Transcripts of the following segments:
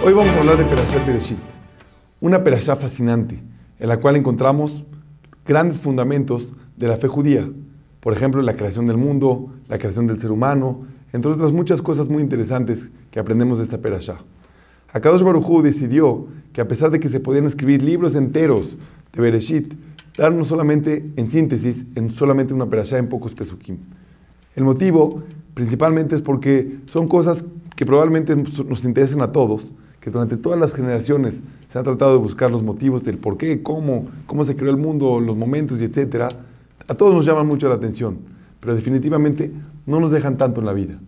Hoy vamos a hablar de Perashat Bereshit, una perashá fascinante, en la cual encontramos grandes fundamentos de la fe judía. Por ejemplo, la creación del mundo, la creación del ser humano, entre otras muchas cosas muy interesantes que aprendemos de esta perashá. Akadosh Baruj Hu decidió que a pesar de que se podían escribir libros enteros de Bereshit, darnos solamente en síntesis, en solamente una perashá en pocos pesukim. El motivo principalmente es porque son cosas que probablemente nos interesen a todos, que durante todas las generaciones se han tratado de buscar los motivos del por qué, cómo se creó el mundo, los momentos y etcétera. A todos nos llaman mucho la atención, pero definitivamente no nos dejan tanto en la vida.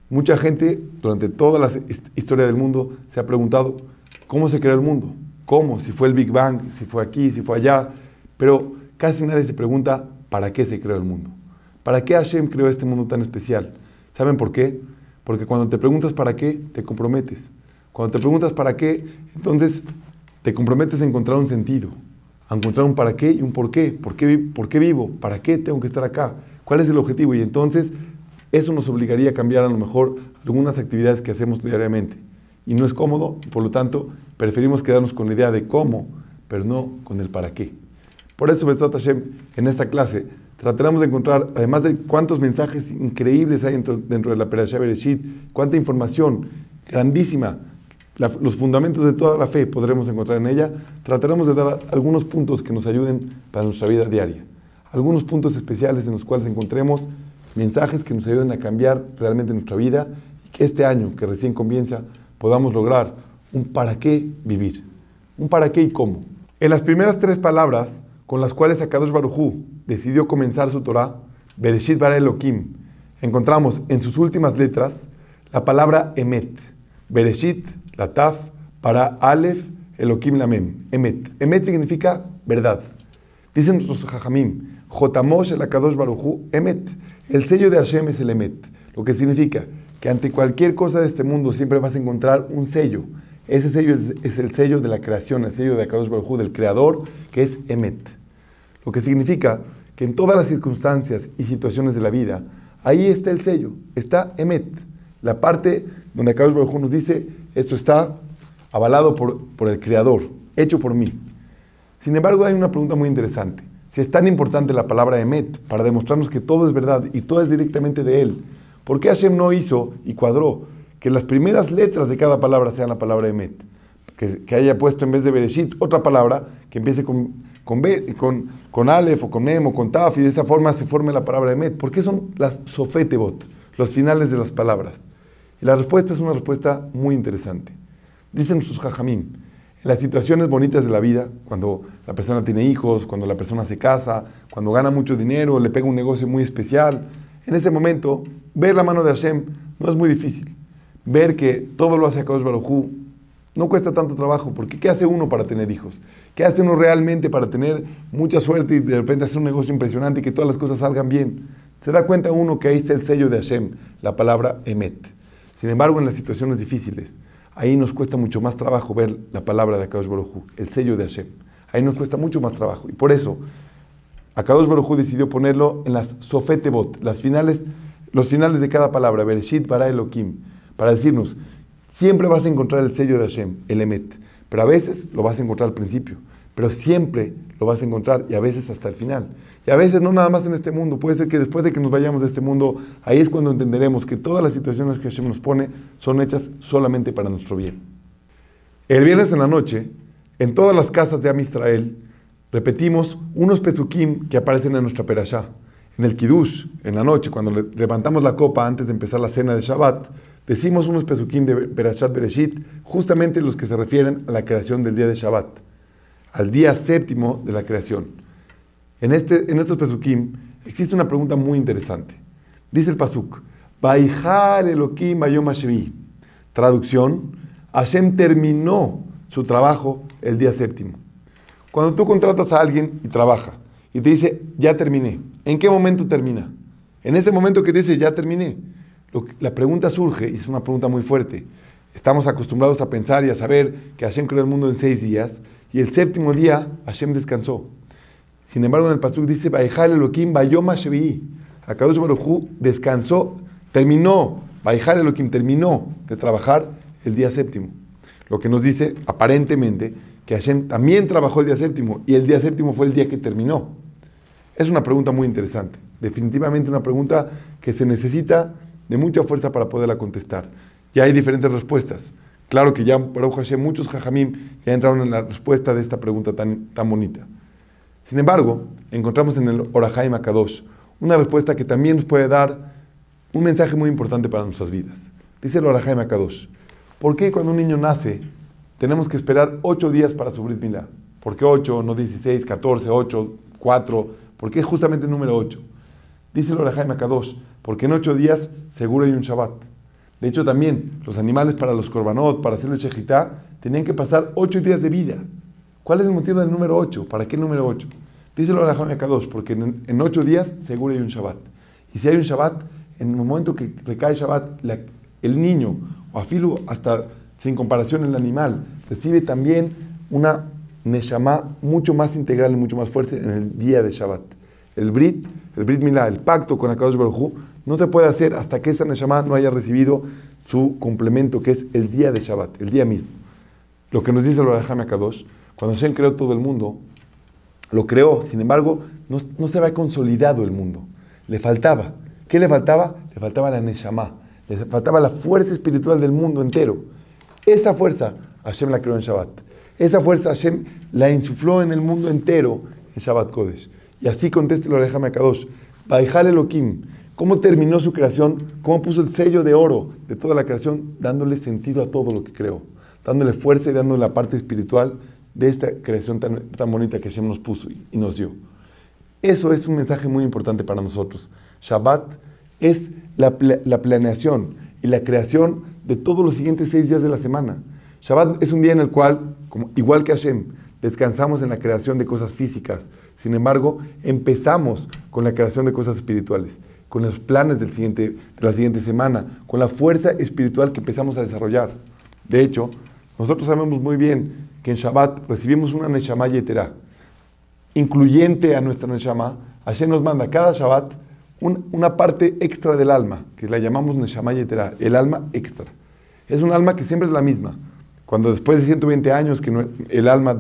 Mucha gente durante toda la historia del mundo se ha preguntado cómo se creó el mundo, cómo, si fue el Big Bang, si fue aquí, si fue allá, pero casi nadie se pregunta para qué se creó el mundo. ¿Para qué Hashem creó este mundo tan especial? ¿Saben por qué? Porque cuando te preguntas para qué, te comprometes. Cuando te preguntas para qué, entonces te comprometes a encontrar un sentido, a encontrar un para qué y un por qué. ¿Por qué vivo? ¿Para qué tengo que estar acá? ¿Cuál es el objetivo? Y entonces eso nos obligaría a cambiar a lo mejor algunas actividades que hacemos diariamente. Y no es cómodo, y por lo tanto preferimos quedarnos con la idea de cómo, pero no con el para qué. Por eso, B'ezrat Hashem, en esta clase trataremos de encontrar, además de cuántos mensajes increíbles hay dentro de la Perashá Bereshit, cuánta información grandísima, los fundamentos de toda la fe podremos encontrar en ella, trataremos de dar algunos puntos que nos ayuden para nuestra vida diaria. Algunos puntos especiales en los cuales encontremos mensajes que nos ayuden a cambiar realmente nuestra vida y que este año que recién comienza podamos lograr un para qué vivir, un para qué y cómo. En las primeras 3 palabras con las cuales Akadosh Baruj Hu decidió comenzar su Torah, Bereshit bara Elokim, encontramos en sus últimas letras la palabra Emet. Bereshit, la Taf, para Aleph, Elokim, la Mem. Emet. Emet significa verdad. Dicen nuestros Jajamim, Jotamosh el Akadosh Baruj Hu, Emet. El sello de Hashem es el Emet, lo que significa que ante cualquier cosa de este mundo siempre vas a encontrar un sello. Ese sello es el sello de la creación, el sello de Akadosh Baruj Hu, del Creador, que es Emet. Lo que significa que en todas las circunstancias y situaciones de la vida, ahí está el sello, está Emet. La parte donde Akadosh Baruj Hu nos dice, esto está avalado por el Creador, hecho por mí. Sin embargo, hay una pregunta muy interesante. Si es tan importante la palabra Emet para demostrarnos que todo es verdad y todo es directamente de Él, ¿por qué Hashem no hizo y cuadró que las primeras letras de cada palabra sean la palabra Emet? Que haya puesto en vez de Bereshit otra palabra que empiece con Aleph o con Mem o con Taf y de esa forma se forme la palabra Emet. ¿Por qué son las Sofetebot, los finales de las palabras? Y la respuesta es una respuesta muy interesante. Dicen sus Jajamim, en las situaciones bonitas de la vida, cuando la persona tiene hijos, cuando la persona se casa, cuando gana mucho dinero, le pega un negocio muy especial, en ese momento, ver la mano de Hashem no es muy difícil. Ver que todo lo hace Akadosh Baruj Hu no cuesta tanto trabajo, porque ¿qué hace uno para tener hijos? ¿Qué hace uno realmente para tener mucha suerte y de repente hacer un negocio impresionante y que todas las cosas salgan bien? Se da cuenta uno que ahí está el sello de Hashem, la palabra Emet. Sin embargo, en las situaciones difíciles, ahí nos cuesta mucho más trabajo ver la palabra de Akadosh Baruj Hu, el sello de Hashem. Ahí nos cuesta mucho más trabajo. Y por eso, Akadosh Baruj Hu decidió ponerlo en las Sofetebot, los finales de cada palabra, Bereshit bara Elokim, para decirnos, siempre vas a encontrar el sello de Hashem, el Emet. Pero a veces lo vas a encontrar al principio, pero siempre lo vas a encontrar y a veces hasta el final. Y a veces no nada más en este mundo, puede ser que después de que nos vayamos de este mundo, ahí es cuando entenderemos que todas las situaciones que Hashem nos pone son hechas solamente para nuestro bien. El viernes en la noche, en todas las casas de Am Israel, repetimos unos pesukim que aparecen en nuestra perashá. En el Kiddush, en la noche, cuando levantamos la copa antes de empezar la cena de Shabbat, decimos unos pesukim de Perashat Bereshit, justamente los que se refieren a la creación del día de Shabbat, al día 7º de la creación. En estos pesukim existe una pregunta muy interesante. Dice el pasuk, Vaijal Elokim bayom hashevi. Traducción, Hashem terminó su trabajo el día 7º. Cuando tú contratas a alguien y trabaja, y te dice, ya terminé, ¿en qué momento termina? En ese momento que te dice, ya terminé. La pregunta surge, y es una pregunta muy fuerte. Estamos acostumbrados a pensar y a saber que Hashem creó el mundo en 6 días, y el 7º día Hashem descansó. Sin embargo, en el pasuk dice, Vaijal Elokim bayom hashevi. Akadosh Baruj Hu descansó, terminó, Vaijal Elokim terminó de trabajar el día 7º. Lo que nos dice, aparentemente, que Hashem también trabajó el día séptimo y el día séptimo fue el día que terminó. Es una pregunta muy interesante. Definitivamente una pregunta que se necesita de mucha fuerza para poderla contestar. Ya hay diferentes respuestas. Claro que ya, Baruch Hashem, muchos jajamim ya entraron en la respuesta de esta pregunta tan bonita. Sin embargo, encontramos en el Or HaChaim HaKadosh una respuesta que también nos puede dar un mensaje muy importante para nuestras vidas. Dice el Or HaChaim HaKadosh, ¿por qué cuando un niño nace tenemos que esperar 8 días para su Brit Milá? ¿Por qué 8, no 16, 14, 8, 4? ¿Por qué justamente el número 8? Dice el Or HaChaim HaKadosh, porque en 8 días seguro hay un Shabbat. De hecho, también los animales para los korbanot, para hacerle shejitá, tenían que pasar 8 días de vida. ¿Cuál es el motivo del número 8? ¿Para qué el número 8? Dice el Or HaChaim HaKadosh, porque en 8 días seguro hay un Shabbat. Y si hay un Shabbat, en el momento que recae Shabbat, el niño, o afilu hasta sin comparación el animal, recibe también una neshama mucho más integral y mucho más fuerte en el día de Shabbat. El Brit Milá, el pacto con HaKadosh Baruj Hu, no se puede hacer hasta que esa neshama no haya recibido su complemento, que es el día de Shabbat, el día mismo. Lo que nos dice el Or HaChaim HaKadosh, cuando Hashem creó todo el mundo, lo creó, sin embargo, no se había consolidado el mundo. Le faltaba. ¿Qué le faltaba? Le faltaba la neshama, le faltaba la fuerza espiritual del mundo entero. Esa fuerza Hashem la creó en Shabbat. Esa fuerza Hashem la insufló en el mundo entero en Shabbat Kodesh. Y así contesta el Or HaChaim HaKadosh, Vaihal Elohim, cómo terminó su creación, cómo puso el sello de oro de toda la creación, dándole sentido a todo lo que creó, dándole fuerza y dándole la parte espiritual de esta creación tan bonita que Hashem nos puso y nos dio. Eso es un mensaje muy importante para nosotros. Shabbat es la planeación y la creación de todos los siguientes 6 días de la semana. Shabbat es un día en el cual, igual que Hashem, descansamos en la creación de cosas físicas. Sin embargo, empezamos con la creación de cosas espirituales, con los planes de la siguiente semana, con la fuerza espiritual que empezamos a desarrollar. De hecho, nosotros sabemos muy bien que en Shabbat recibimos una Neshama Yeterá, incluyente a nuestra Neshama. Hashem nos manda cada Shabbat una parte extra del alma, que la llamamos Neshama Yeterá, el alma extra. Es un alma que siempre es la misma. Cuando después de 120 años que el alma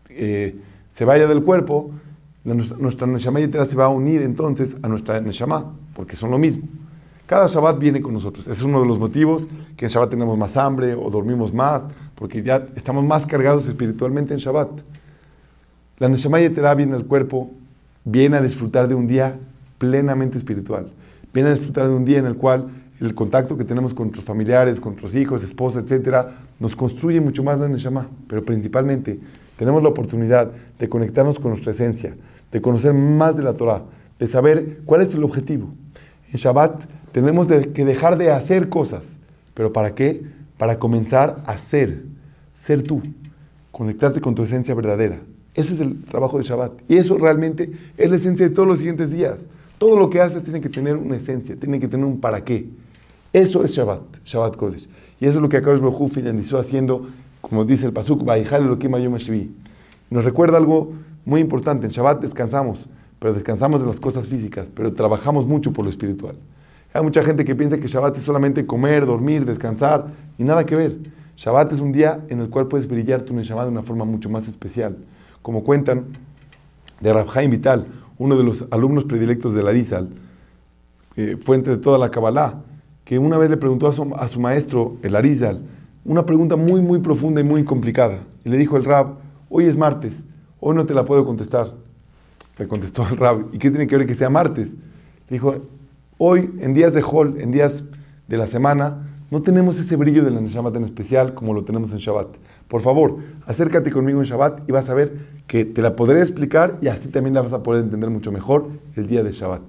se vaya del cuerpo, nuestra Neshama Yeterá se va a unir entonces a nuestra Neshama, porque son lo mismo. Cada Shabbat viene con nosotros. Ese es uno de los motivos que en Shabbat tenemos más hambre o dormimos más, porque ya estamos más cargados espiritualmente en Shabbat. La Neshama Yeterá viene al cuerpo, viene a disfrutar de un día plenamente espiritual. Viene a disfrutar de un día en el cual el contacto que tenemos con nuestros familiares, con nuestros hijos, esposa, etcétera, nos construye mucho más la Neshama. Pero principalmente tenemos la oportunidad de conectarnos con nuestra esencia, de conocer más de la Torah, de saber cuál es el objetivo. En Shabbat tenemos que dejar de hacer cosas. ¿Pero para qué? Para comenzar a ser tú, conectarte con tu esencia verdadera. Ese es el trabajo de Shabbat. Y eso realmente es la esencia de todos los siguientes días. Todo lo que haces tiene que tener una esencia, tiene que tener un para qué. Eso es Shabbat Kodesh. Y eso es lo que HaKadosh Baruj Hu finalizó haciendo, como dice el Pasuk, Vaihal Elohim Hayom Hashvi. Nos recuerda algo muy importante. En Shabbat descansamos, pero descansamos de las cosas físicas, pero trabajamos mucho por lo espiritual. Hay mucha gente que piensa que Shabbat es solamente comer, dormir, descansar, y nada que ver. Shabbat es un día en el cual puedes brillar tu Neshama de una forma mucho más especial. Como cuentan de Rav Chaim Vital, uno de los alumnos predilectos de Arizal, fuente de toda la Kabbalah, que una vez le preguntó a su maestro, el Arizal, una pregunta muy, muy profunda y muy complicada. Y le dijo el Rab, hoy es martes, hoy no te la puedo contestar. Le contestó el Rab, ¿y qué tiene que ver que sea martes? Le dijo, hoy, en días de Hol, en días de la semana, no tenemos ese brillo de la Neshama tan especial como lo tenemos en Shabbat. Por favor, acércate conmigo en Shabbat y vas a ver que te la podré explicar y así también la vas a poder entender mucho mejor el día de Shabbat.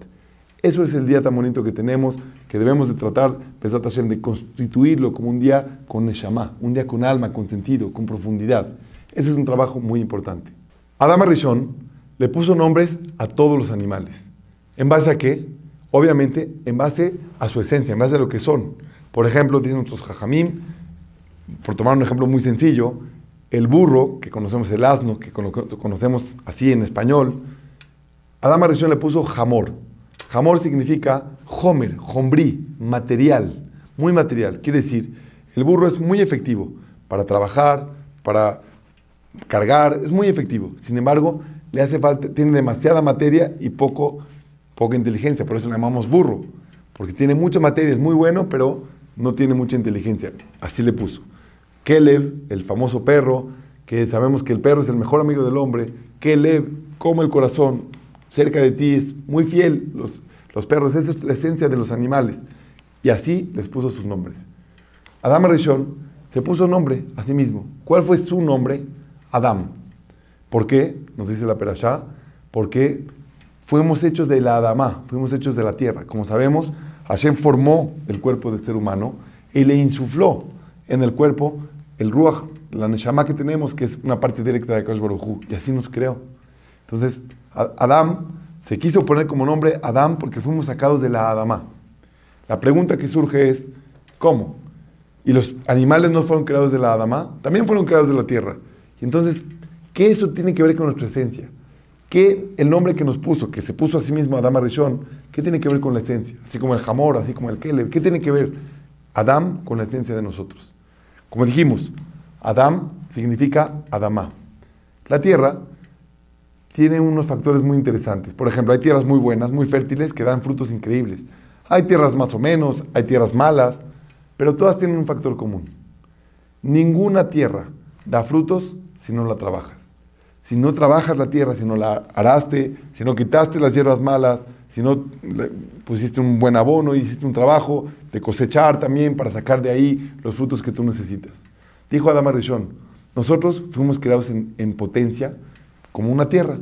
Eso es el día tan bonito que tenemos, que debemos de tratar, Besat Hashem, de constituirlo como un día con Neshama, un día con alma, con sentido, con profundidad. Ese es un trabajo muy importante. Adam HaRishon le puso nombres a todos los animales. ¿En base a qué? Obviamente, en base a su esencia, en base a lo que son. Por ejemplo, dicen nuestros jajamim, por tomar un ejemplo muy sencillo, el burro, que conocemos, el asno, que conocemos así en español, Adam HaRishon le puso Hamor. Hamor significa homer, hombrí, material, muy material. Quiere decir, el burro es muy efectivo, para trabajar, para cargar, es muy efectivo. Sin embargo, le hace falta, tiene demasiada materia y poca inteligencia, por eso le llamamos burro, porque tiene mucha materia, es muy bueno, pero no tiene mucha inteligencia. Así le puso. Kelev, el famoso perro, que sabemos que el perro es el mejor amigo del hombre. Kelev, como el corazón, cerca de ti, es muy fiel. Los perros, esa es la esencia de los animales. Y así les puso sus nombres. Adam Rishon se puso nombre a sí mismo. ¿Cuál fue su nombre? Adam. ¿Por qué? Nos dice la Perashá. Porque fuimos hechos de la Adamá, fuimos hechos de la tierra. Como sabemos, Hashem formó el cuerpo del ser humano y le insufló en el cuerpo el Ruach, la Neshama que tenemos, que es una parte directa de Akadosh Baruj Hu, y así nos creó. Entonces, Adam se quiso poner como nombre Adam porque fuimos sacados de la Adamá. La pregunta que surge es, ¿cómo? ¿Y los animales no fueron creados de la Adamá? También fueron creados de la tierra. Y entonces, ¿qué eso tiene que ver con nuestra esencia? ¿Qué el nombre que nos puso, que se puso a sí mismo Adam Rishon, qué tiene que ver con la esencia? Así como el Hamor, así como el Kelev, ¿qué tiene que ver Adam con la esencia de nosotros? Como dijimos, Adam significa Adamá. La tierra tiene unos factores muy interesantes. Por ejemplo, hay tierras muy buenas, muy fértiles, que dan frutos increíbles. Hay tierras más o menos, hay tierras malas, pero todas tienen un factor común. Ninguna tierra da frutos si no la trabajas. Si no trabajas la tierra, si no la araste, si no quitaste las hierbas malas, si no pusiste un buen abono, hiciste un trabajo de cosechar también para sacar de ahí los frutos que tú necesitas. Dijo Adam Rishon, nosotros fuimos creados en potencia como una tierra.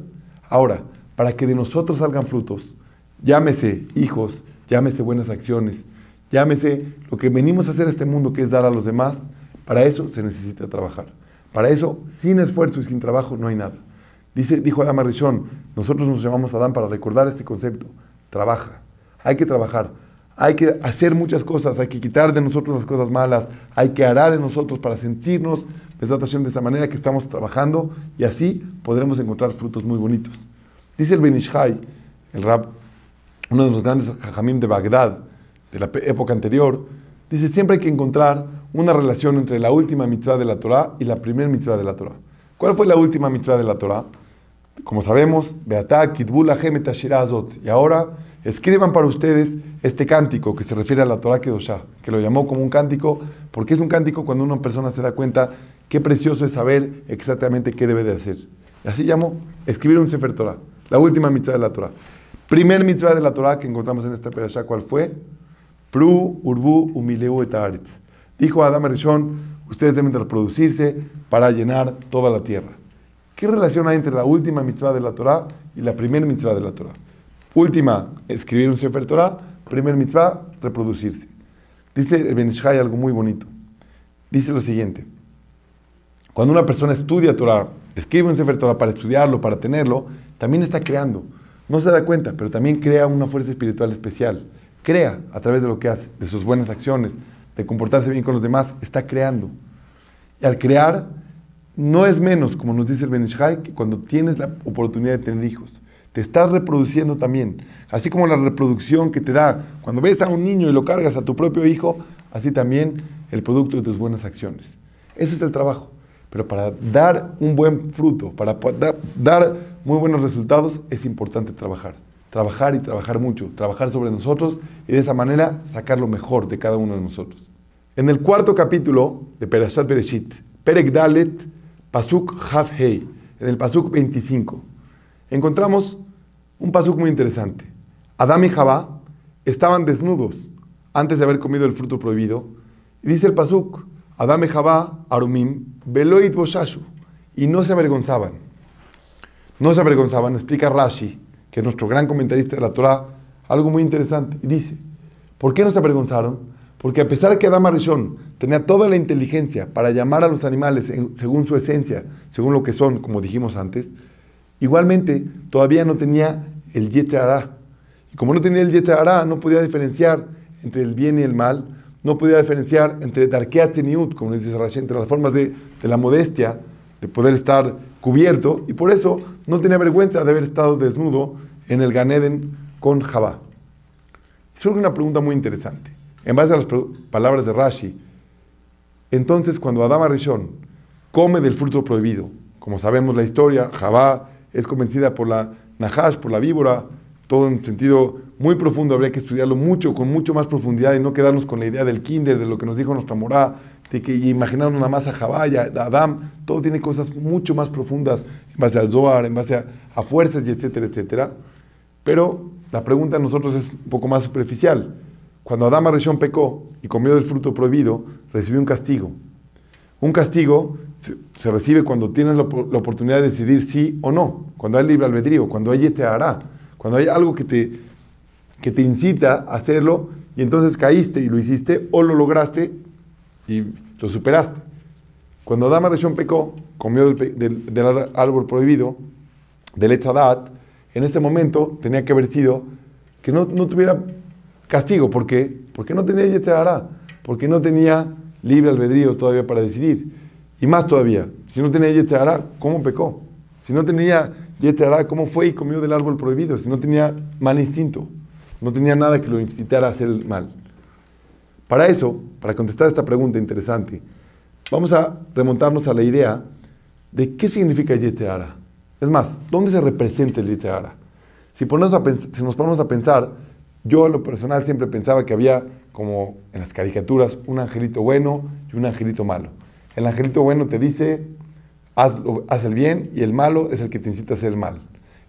Ahora, para que de nosotros salgan frutos, llámese hijos, llámese buenas acciones, llámese lo que venimos a hacer a este mundo, que es dar a los demás, para eso se necesita trabajar. Para eso, sin esfuerzo y sin trabajo, no hay nada. Dijo Adam Rishon, nosotros nos llamamos Adán para recordar este concepto. Trabaja. Hay que trabajar. Hay que hacer muchas cosas. Hay que quitar de nosotros las cosas malas. Hay que arar en nosotros para sentirnos de esa manera que estamos trabajando y así podremos encontrar frutos muy bonitos. Dice el Ben Ish Chai, el Rab, uno de los grandes jajamim de Bagdad, de la época anterior, dice, siempre hay que encontrar una relación entre la última mitzvah de la Torah y la primera mitzvah de la Torah. ¿Cuál fue la última mitzvah de la Torah? Como sabemos, Beatá, Kitbu Lahem et Hashirah Azot. Y ahora, escriban para ustedes este cántico que se refiere a la Torah Kedoshá, que lo llamó como un cántico, porque es un cántico cuando una persona se da cuenta qué precioso es saber exactamente qué debe de hacer. Y así llamó, escribir un Sefer Torah, la última mitzvah de la Torah. Primer mitzvah de la Torah que encontramos en esta perashá, ¿cuál fue? Pru, Urbu, Umileu et Haaretz. Dijo Adam Rishon, ustedes deben de reproducirse para llenar toda la tierra. ¿Qué relación hay entre la última mitzvah de la Torah y la primera mitzvah de la Torah? Última, escribir un Sefer Torah. Primer mitzvah, reproducirse. Dice el Ben Ish Chai algo muy bonito. Dice lo siguiente. Cuando una persona estudia Torah, escribe un Sefer Torah para estudiarlo, para tenerlo, también está creando. No se da cuenta, pero también crea una fuerza espiritual especial. Crea a través de lo que hace, de sus buenas acciones, de comportarse bien con los demás, está creando. Y al crear, no es menos, como nos dice el Ben Ish Chai, que cuando tienes la oportunidad de tener hijos, te estás reproduciendo también. Así como la reproducción que te da cuando ves a un niño y lo cargas a tu propio hijo, así también el producto de tus buenas acciones. Ese es el trabajo. Pero para dar un buen fruto, para dar muy buenos resultados, es importante trabajar. Trabajar y trabajar mucho, trabajar sobre nosotros y de esa manera sacar lo mejor de cada uno de nosotros. En el cuarto capítulo de Perashat Bereshit, Perek Dalet, Pasuk Haf Hei, en el Pasuk 25, encontramos un Pasuk muy interesante. Adán y Javá estaban desnudos antes de haber comido el fruto prohibido. Y dice el Pasuk, Adán y Javá, Arumim, Beloit Boshashu, y no se avergonzaban. No se avergonzaban, explica Rashi, que es nuestro gran comentarista de la Torah, algo muy interesante. Y dice, ¿por qué no se avergonzaron? Porque a pesar de que Adam Rishon tenía toda la inteligencia para llamar a los animales según su esencia, según lo que son, como dijimos antes, igualmente todavía no tenía el Yetzer Hara. Y como no tenía el Yetzer Hara, no podía diferenciar entre el bien y el mal, no podía diferenciar entre Darkei Atzeniut, como dice Rashi, entre las formas de la modestia, de poder estar cubierto, y por eso no tenía vergüenza de haber estado desnudo en el Gan Eden con Javá. Surge una pregunta muy interesante. En base a las palabras de Rashi, Entonces, cuando Adán Arishon come del fruto prohibido, como sabemos la historia, Javá es convencida por la Nahash, por la víbora, todo en sentido muy profundo, habría que estudiarlo mucho, con mucho más profundidad y no quedarnos con la idea del kinder, de lo que nos dijo nuestra morá, de que imaginarnos nada más a Javá y a Adán, todo tiene cosas mucho más profundas en base al Zohar, en base a fuerzas y etcétera, etcétera. Pero la pregunta de nosotros es un poco más superficial. Cuando Adán Arishon pecó y comió del fruto prohibido, recibió un castigo. Un castigo se recibe cuando tienes la oportunidad de decidir sí o no, cuando hay libre albedrío, cuando hay te hará, cuando hay algo que te incita a hacerlo y entonces caíste y lo hiciste o lo lograste y lo superaste. Cuando Adán Arishon pecó, comió del árbol prohibido, del Etz Hadat, en ese momento tenía que haber sido que no tuviera castigo. ¿Por qué? Porque no tenía Yetzer Hará, porque no tenía libre albedrío todavía para decidir. Y más todavía, si no tenía Yetzer Hará, ¿cómo pecó? Si no tenía Yetzer Hará, ¿cómo fue y comió del árbol prohibido? Si no tenía mal instinto, no tenía nada que lo incitara a hacer el mal. Para eso, para contestar esta pregunta interesante, vamos a remontarnos a la idea de qué significa Yetzer Hará. Es más, ¿dónde se representa el Yetzer Hará? Si nos ponemos a pensar, yo en lo personal siempre pensaba que había, como en las caricaturas, un angelito bueno y un angelito malo. El angelito bueno te dice, haz el bien, y el malo es el que te incita a hacer el mal.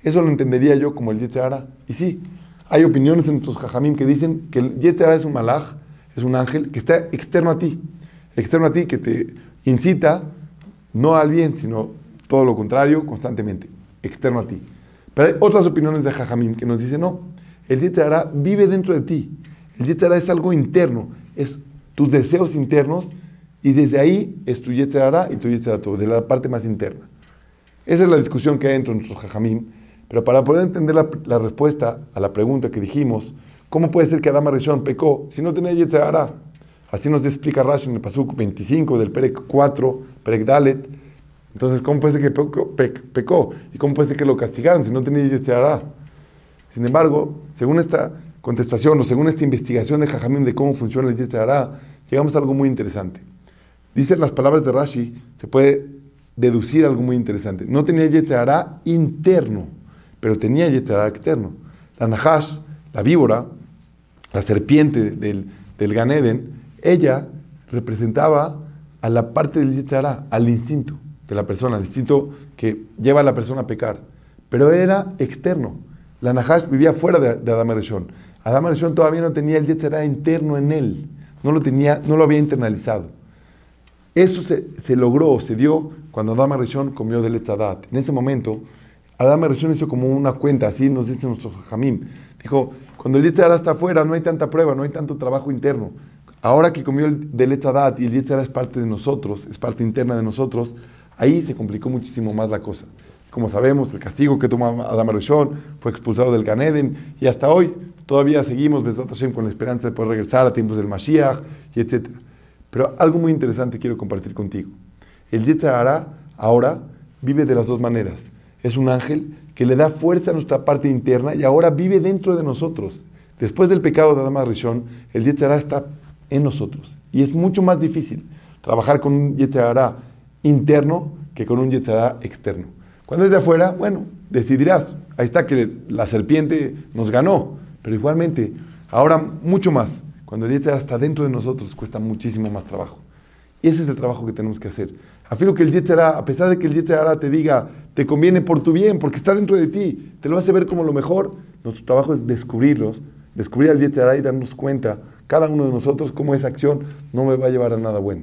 Eso lo entendería yo como el Yetzer Hará. Y sí, hay opiniones en nuestros jajamim que dicen que el Yetzer Hará es un malaj, es un ángel que está externo a ti, que te incita no al bien, sino todo lo contrario, constantemente, externo a ti. Pero hay otras opiniones de jajamim que nos dicen, no, el Yetzer Hará vive dentro de ti. El Yetzer Hará es algo interno, es tus deseos internos, y desde ahí es tu Yetzer Hará y tu Yetzer Tov, de la parte más interna. Esa es la discusión que hay entre nuestros jajamim. Pero para poder entender la respuesta a la pregunta que dijimos, ¿cómo puede ser que Adán Arishon pecó si no tenía Yetzer Hará? Así nos explica Rashi en el pasuk 25 del Perek 4, Perek Dalet. Entonces, ¿cómo puede ser que pecó? ¿Y cómo puede ser que lo castigaron si no tenía Yetzer Hará? Sin embargo, según esta contestación o según esta investigación de Jajamim de cómo funciona el Yetzer Hará, llegamos a algo muy interesante. Dicen las palabras de Rashi, se puede deducir algo muy interesante. No tenía Yetzer Hará interno, pero tenía Yetzer Hará externo. La Nahash, la víbora, la serpiente del Gan Eden, ella representaba a la parte del Yetzer Hará, al instinto de la persona, el instinto que lleva a la persona a pecar. Pero era externo. La Nahash vivía fuera de Adán Arishon. Adán Arishon todavía no tenía el Yetzer Hará interno en él. No lo había internalizado. Eso se logró, se dio cuando Adán Arishon comió del Etz Hadat. En ese momento, Adán Arishon hizo como una cuenta, así nos dice nuestro Jajamim. Dijo, cuando el Yetzer Hará está afuera, no hay tanta prueba, no hay tanto trabajo interno. Ahora que comió del Etz Hadat y el Yetzer Hará es parte de nosotros, es parte interna de nosotros, ahí se complicó muchísimo más la cosa. Como sabemos, el castigo que tomó Adán Arishon fue expulsado del Gan Eden, y hasta hoy todavía seguimos Bezrat Hashem con la esperanza de poder regresar a tiempos del Mashiach, y etc. Pero algo muy interesante quiero compartir contigo. El Yetzer Hará ahora vive de las dos maneras. Es un ángel que le da fuerza a nuestra parte interna y ahora vive dentro de nosotros. Después del pecado de Adán Arishon, el Yetzer Hará está en nosotros. Y es mucho más difícil trabajar con un Yetzer Hará interno que con un Yetzer Hará externo. Cuando es de afuera, bueno, decidirás. Ahí está que la serpiente nos ganó. Pero igualmente, ahora mucho más. Cuando el Yetzer Hará está dentro de nosotros, cuesta muchísimo más trabajo. Y ese es el trabajo que tenemos que hacer. Afirmo que el Yetzer Hará, a pesar de que el Yetzer Hará te diga, te conviene por tu bien, porque está dentro de ti, te lo hace ver como lo mejor, nuestro trabajo es descubrir al Yetzer Hará y darnos cuenta, cada uno de nosotros, cómo esa acción no me va a llevar a nada bueno.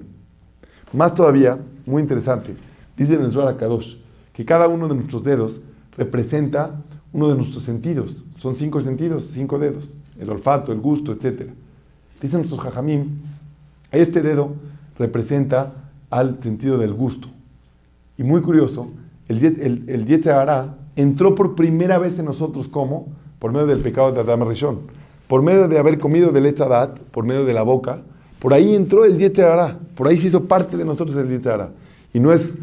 Más todavía, muy interesante, dice en el Zohar HaKadosh, que cada uno de nuestros dedos representa uno de nuestros sentidos. Son 5 sentidos, 5 dedos, el olfato, el gusto, etc. Dicen nuestros jajamim, este dedo representa al sentido del gusto. Y muy curioso, el Yetzer Hará entró por primera vez en nosotros, ¿cómo? Por medio del pecado de Adán Arishon. Por medio de haber comido del Etz Hadat, por medio de la boca, por ahí entró el Yetzer Hará, por ahí se hizo parte de nosotros el Yetzer Hará. Y no es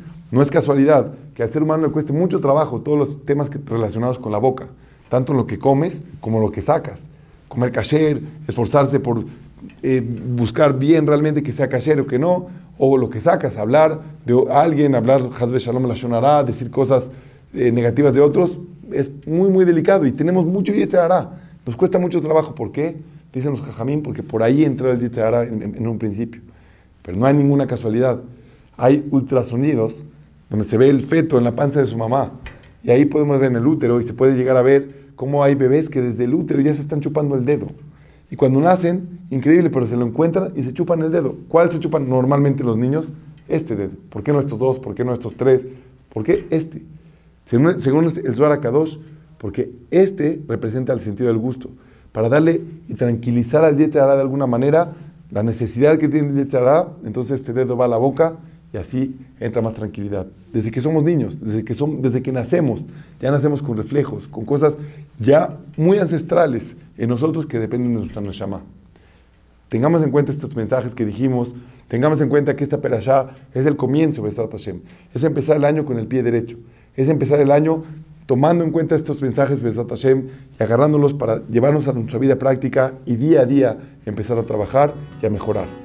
casualidad que al ser humano le cueste mucho trabajo todos los temas relacionados con la boca, tanto lo que comes como lo que sacas. Comer kasher, esforzarse por buscar bien realmente que sea kasher o que no, o lo que sacas, hablar de alguien, hablar Hazbe Shalom Lashon Hara, decir cosas negativas de otros, es muy, muy delicado y tenemos mucho Yetzer Hara. Nos cuesta mucho trabajo. ¿Por qué? Dicen los Jajamín, porque por ahí entró el Yetzer Hara en un principio. Pero no hay ninguna casualidad. Hay ultrasonidos donde se ve el feto en la panza de su mamá y ahí podemos ver en el útero y se puede llegar a ver cómo hay bebés que desde el útero ya se están chupando el dedo. Y cuando nacen, increíble, pero se lo encuentran y se chupan el dedo. ¿Cuál se chupan normalmente los niños? Este dedo. ¿Por qué no estos dos? ¿Por qué no estos tres? ¿Por qué este? Según el Zohar HaKadosh, porque este representa el sentido del gusto. Para darle y tranquilizar al Yetzer Hara de alguna manera, la necesidad que tiene el Yetzer Hara, entonces este dedo va a la boca y así entra más tranquilidad. Desde que somos niños, desde que nacemos, ya nacemos con reflejos, con cosas ya muy ancestrales en nosotros que dependen de nuestra Neshama. Tengamos en cuenta estos mensajes que dijimos, tengamos en cuenta que esta perashá es el comienzo de Bezrat Hashem, es empezar el año con el pie derecho, es empezar el año tomando en cuenta estos mensajes de Bezrat Hashem y agarrándolos para llevarnos a nuestra vida práctica y día a día empezar a trabajar y a mejorar.